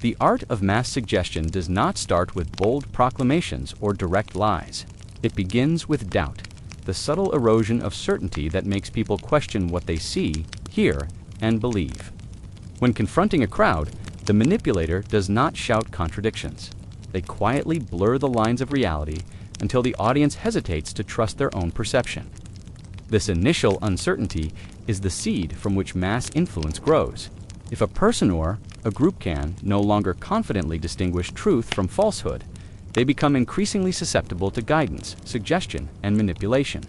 The art of mass suggestion does not start with bold proclamations or direct lies. It begins with doubt, the subtle erosion of certainty that makes people question what they see, hear, and believe. When confronting a crowd, the manipulator does not shout contradictions. They quietly blur the lines of reality until the audience hesitates to trust their own perception. This initial uncertainty is the seed from which mass influence grows. If a person or a group can no longer confidently distinguish truth from falsehood, they become increasingly susceptible to guidance, suggestion, and manipulation.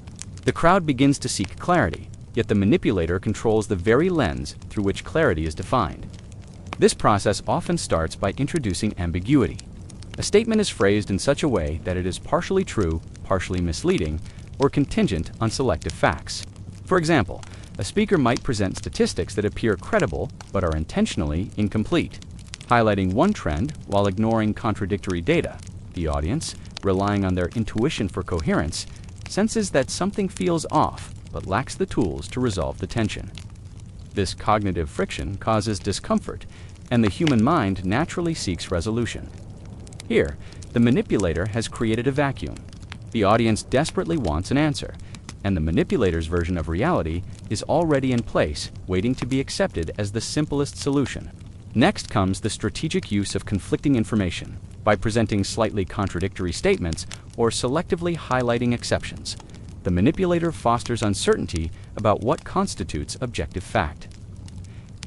The crowd begins to seek clarity, yet the manipulator controls the very lens through which clarity is defined. This process often starts by introducing ambiguity. A statement is phrased in such a way that it is partially true, partially misleading, or contingent on selective facts. For example, a speaker might present statistics that appear credible but are intentionally incomplete, highlighting one trend while ignoring contradictory data. The audience, relying on their intuition for coherence, senses that something feels off but lacks the tools to resolve the tension. This cognitive friction causes discomfort, and the human mind naturally seeks resolution. Here, the manipulator has created a vacuum. The audience desperately wants an answer, and the manipulator's version of reality is already in place, waiting to be accepted as the simplest solution. Next comes the strategic use of conflicting information. By presenting slightly contradictory statements or selectively highlighting exceptions, the manipulator fosters uncertainty about what constitutes objective fact.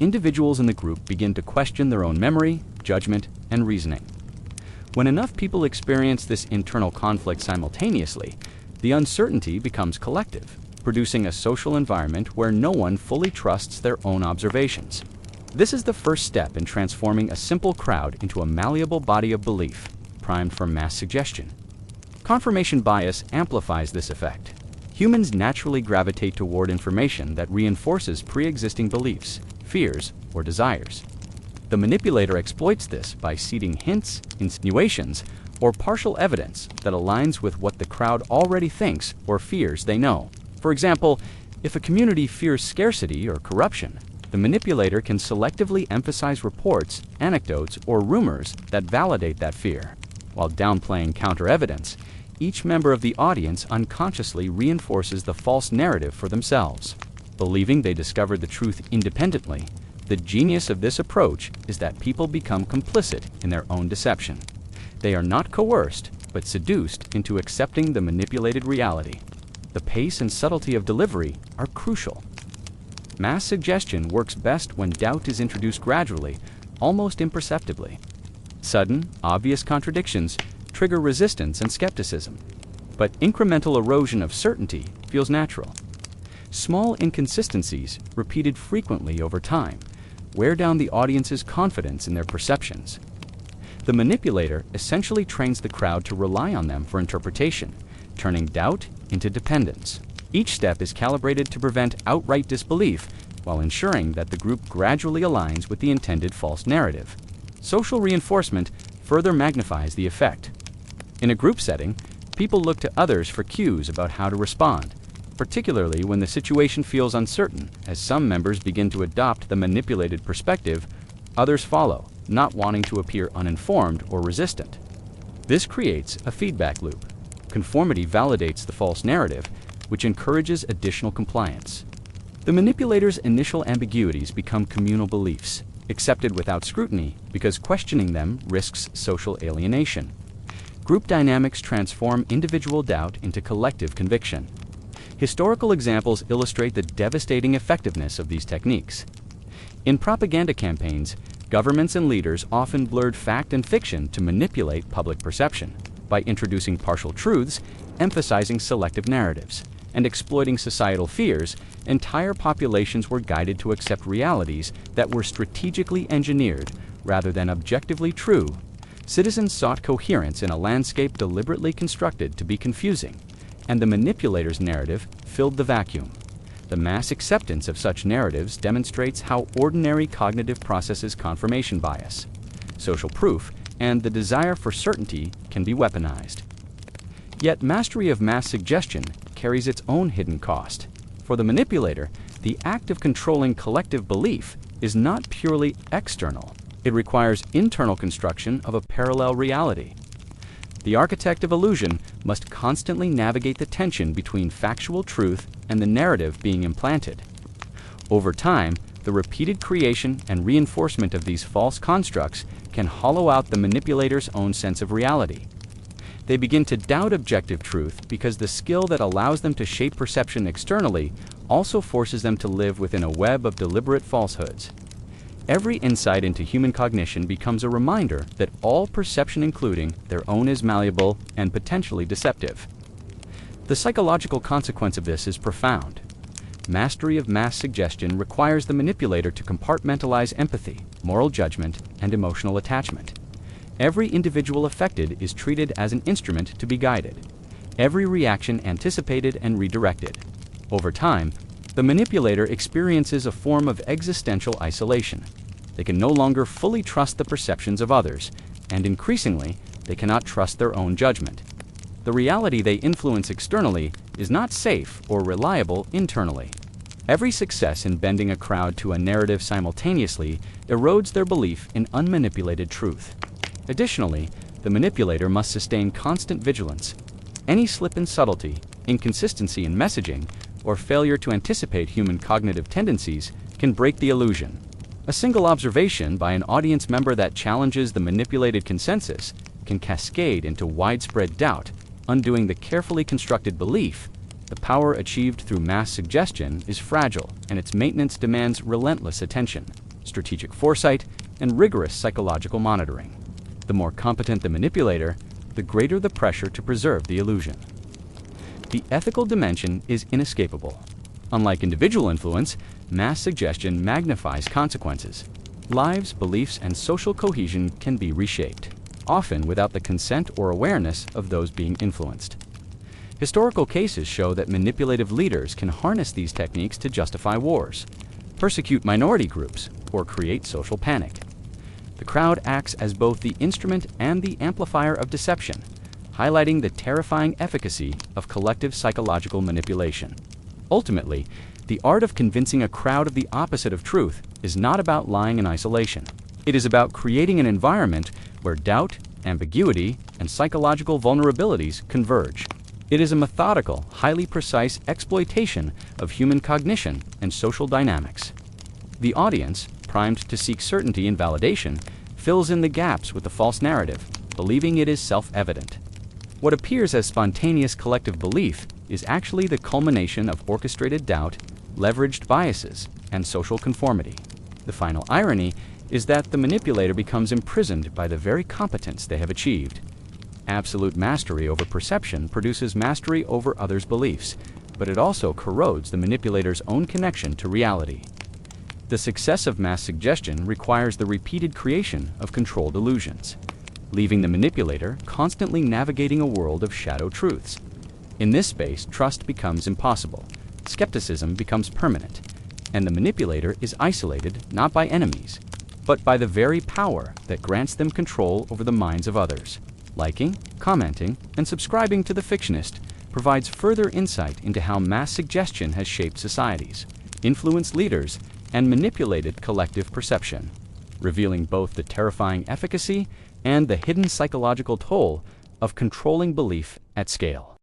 Individuals in the group begin to question their own memory, judgment, and reasoning. When enough people experience this internal conflict simultaneously, the uncertainty becomes collective, producing a social environment where no one fully trusts their own observations. This is the first step in transforming a simple crowd into a malleable body of belief, primed for mass suggestion. Confirmation bias amplifies this effect. Humans naturally gravitate toward information that reinforces pre-existing beliefs, fears, or desires. The manipulator exploits this by seeding hints, insinuations, or partial evidence that aligns with what the crowd already thinks or fears they know. For example, if a community fears scarcity or corruption, the manipulator can selectively emphasize reports, anecdotes, or rumors that validate that fear. While downplaying counter-evidence, each member of the audience unconsciously reinforces the false narrative for themselves. Believing they discovered the truth independently, the genius of this approach is that people become complicit in their own deception. They are not coerced, but seduced into accepting the manipulated reality. The pace and subtlety of delivery are crucial. Mass suggestion works best when doubt is introduced gradually, almost imperceptibly. Sudden, obvious contradictions trigger resistance and skepticism, but incremental erosion of certainty feels natural. Small inconsistencies, repeated frequently over time, wear down the audience's confidence in their perceptions. The manipulator essentially trains the crowd to rely on them for interpretation, turning doubt into dependence. Each step is calibrated to prevent outright disbelief while ensuring that the group gradually aligns with the intended false narrative. Social reinforcement further magnifies the effect. In a group setting, people look to others for cues about how to respond, particularly when the situation feels uncertain. As some members begin to adopt the manipulated perspective, others follow, not wanting to appear uninformed or resistant. This creates a feedback loop. Conformity validates the false narrative, which encourages additional compliance. The manipulator's initial ambiguities become communal beliefs, accepted without scrutiny because questioning them risks social alienation. Group dynamics transform individual doubt into collective conviction. Historical examples illustrate the devastating effectiveness of these techniques. In propaganda campaigns, governments and leaders often blurred fact and fiction to manipulate public perception. By introducing partial truths, emphasizing selective narratives, and exploiting societal fears, entire populations were guided to accept realities that were strategically engineered rather than objectively true. Citizens sought coherence in a landscape deliberately constructed to be confusing, and the manipulator's narrative filled the vacuum. The mass acceptance of such narratives demonstrates how ordinary cognitive processes confirmation bias, social proof, and the desire for certainty can be weaponized. Yet mastery of mass suggestion carries its own hidden cost. For the manipulator, the act of controlling collective belief is not purely external. It requires internal construction of a parallel reality. The architect of illusion must constantly navigate the tension between factual truth and the narrative being implanted. Over time, the repeated creation and reinforcement of these false constructs can hollow out the manipulator's own sense of reality. They begin to doubt objective truth because the skill that allows them to shape perception externally also forces them to live within a web of deliberate falsehoods. Every insight into human cognition becomes a reminder that all perception, including their own, is malleable and potentially deceptive. The psychological consequence of this is profound. Mastery of mass suggestion requires the manipulator to compartmentalize empathy, moral judgment, and emotional attachment. Every individual affected is treated as an instrument to be guided. Every reaction anticipated and redirected. Over time, the manipulator experiences a form of existential isolation. They can no longer fully trust the perceptions of others, and increasingly, they cannot trust their own judgment. The reality they influence externally is not safe or reliable internally. Every success in bending a crowd to a narrative simultaneously erodes their belief in unmanipulated truth. Additionally, the manipulator must sustain constant vigilance. Any slip in subtlety, inconsistency in messaging, or failure to anticipate human cognitive tendencies can break the illusion. A single observation by an audience member that challenges the manipulated consensus can cascade into widespread doubt, undoing the carefully constructed belief. The power achieved through mass suggestion is fragile, and its maintenance demands relentless attention, strategic foresight, and rigorous psychological monitoring. The more competent the manipulator, the greater the pressure to preserve the illusion. The ethical dimension is inescapable. Unlike individual influence, mass suggestion magnifies consequences. Lives, beliefs, and social cohesion can be reshaped, often without the consent or awareness of those being influenced. Historical cases show that manipulative leaders can harness these techniques to justify wars, persecute minority groups, or create social panic. The crowd acts as both the instrument and the amplifier of deception, highlighting the terrifying efficacy of collective psychological manipulation. Ultimately, the art of convincing a crowd of the opposite of truth is not about lying in isolation. It is about creating an environment where doubt, ambiguity, and psychological vulnerabilities converge. It is a methodical, highly precise exploitation of human cognition and social dynamics. The audience, primed to seek certainty and validation, fills in the gaps with the false narrative, believing it is self-evident. What appears as spontaneous collective belief is actually the culmination of orchestrated doubt, leveraged biases, and social conformity. The final irony is that the manipulator becomes imprisoned by the very competence they have achieved. Absolute mastery over perception produces mastery over others' beliefs, but it also corrodes the manipulator's own connection to reality. The success of mass suggestion requires the repeated creation of controlled illusions, leaving the manipulator constantly navigating a world of shadow truths. In this space, trust becomes impossible, skepticism becomes permanent, and the manipulator is isolated not by enemies, but by the very power that grants them control over the minds of others. Liking, commenting, and subscribing to The Fictionist provides further insight into how mass suggestion has shaped societies, influenced leaders, and manipulated collective perception, revealing both the terrifying efficacy and the hidden psychological toll of controlling belief at scale.